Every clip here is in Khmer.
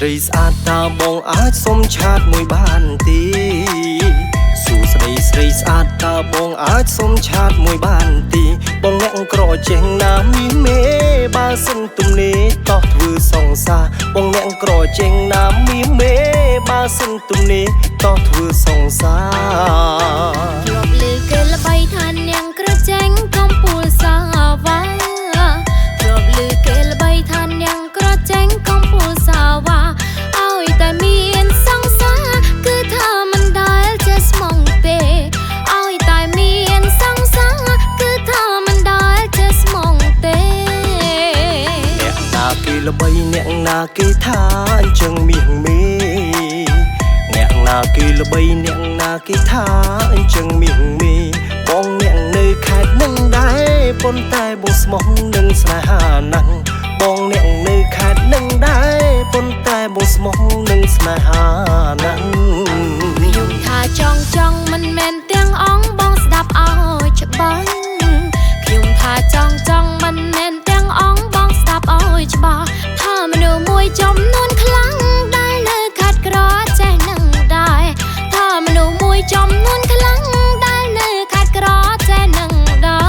រីស្អាតតើបងអាចសុំឆាតមួយបានទេសួស្ដីស្រីស្អាតតើបងអាចសុំឆាតមួយបានទេបងអ្នកក្រចេះណាមីមេបើសិនទំនេរតោះធ្វើសង្សារបងអ្នកក្រចេះណាមីមេបើសិនទំនេរតោះធ្វើសង្សារជាប់លើគេល្បីថានាងក្រចេញកំពូលសាវ៉ាជាប់លើគេល្បីថានាងក្រចេញកំពូលសាវ៉ាឲ្យតែមានសង្សារគឺថាមិនដែលចេះស្មងទេឲ្យតែមានសង្សារគឺថាមិនដែលចេះស្មងទេអ្នកណាគេល្បីអ្នកណាគេថាអញ្ចឹងមាសមេអ្នកណាគេល្បីអ្នកណាគេថាអញ្ចឹងមាសមេបងអ្នកនៅខេត្តនឹងដែរប៉ុន្តែបងស្មោះនឹងស្នេហាណាស់បងអ្នកនៅខេត្តនឹងដែរប៉ុន្តែបងស្មោះនឹងស្នេហាណាស់ខ្ញុំថាចង់មិនមែនទាំងអងបងស្ដាប់ឲ្យច្បាស់ខ្ញុំថាចង់មិនមែនទាំងអងបងស្ដាប់ឲ្យច្បាស់ថាមនុស្សមួយចំនួនខ្លាំងដែលនៅខាត់ក្រចេះនឹងដែរថាមនុស្សមួយចំនួនខ្លាំងដែលនៅខាត់ក្រចេះនឹងដែ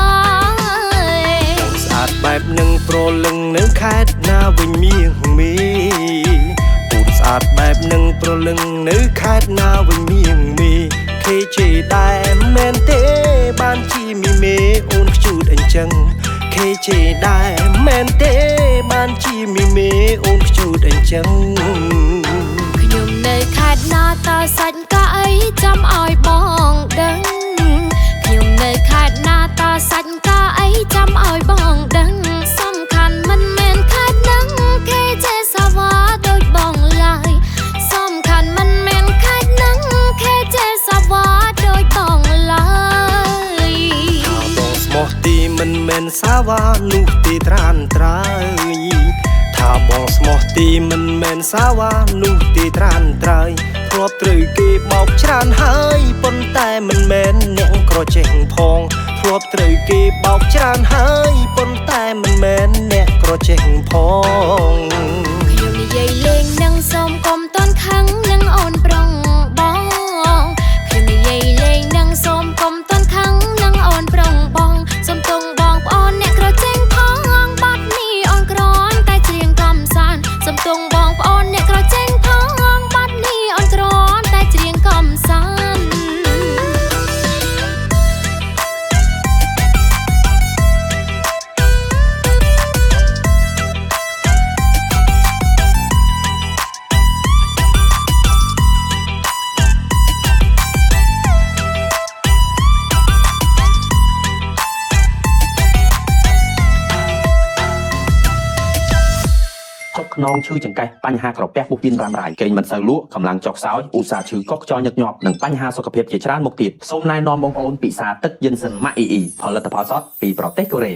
រស្អាតបែបនឹងប្រលឹងនៅខេត្តណាវិញមាសមេពូនស្អាតបែបនឹងប្រលឹងនៅខេត្តណាវិញមាសមេគេជេរដែរមែនទេបានជីមីមេអូនខ្ជូតអញ្ចឹងគេជេរដែរមែនទេបានជីមីមេអូនខ្ជូតអញ្ចឹងខ្ញុំនៅខេត្តណាតើសាច់កាអីចាំឲ្យបងដឹងខ្ញុំនៅខេត្តណាតើសាច់កាអីចាំឲ្យបងដឹងសំខាន់មិនមែនខេត្តនឹងគេចេះសាវ៉ាដូចបងឡើយសំខាន់មិនមែនខេត្តនឹងគេចេះសាវ៉ាដូចបងឡើយបងស្មោះទីមិនមែនសាវ៉ានោះទីត្រានត្រើយថាបងស្មោះទីមិនមែនសាវ៉ានោះទីត្រានត្រើយធ្លាប់ត្រូវគេបោកច្រើនហើយប៉ុន្តែមិនមែនអ្នកក្រចេះផងធ្លាប់ត្រូវគេបោកច្រើនហើយប៉ុន្តែមិនមែនអ្នកក្រចេះផងខ្ញុំនិយាយលេងនឹងសូមកុំតន់ខឹងនឹងអូនប្រុងបងខ្ញុំនិយាយលេងនឹងសូមកុំតន់ខឹងនឹងអូនប្រុងបងសូមទងបងប្អូនអ្នកក្រចេញផងបាត់នេះអូនក្រនតែច្រៀងកំសាន្តសូមទងបងប្អូនអ្នកក្រចេញផងបាត់នេះអូនក្រនតែច្រៀងកំសាន្តខ្នងឈឺចង្កេះបញ្ហាក្រពះពុះពៀនរ៉ាំរ៉ៃគេងមិនសូវលក់កម្លាំងចុះខ្សោយឧស្សាហ៍ឈឺកុកខ្យល់ញឹកញាប់និងបញ្ហាសុខភាពជាច្រើនមុខទៀតសូមណែនាំបងប្អូនពិសាទឹកយិនសិនម៉ាក់អ៊ីផលិតផលសតពីប្រទេសកូរ៉េ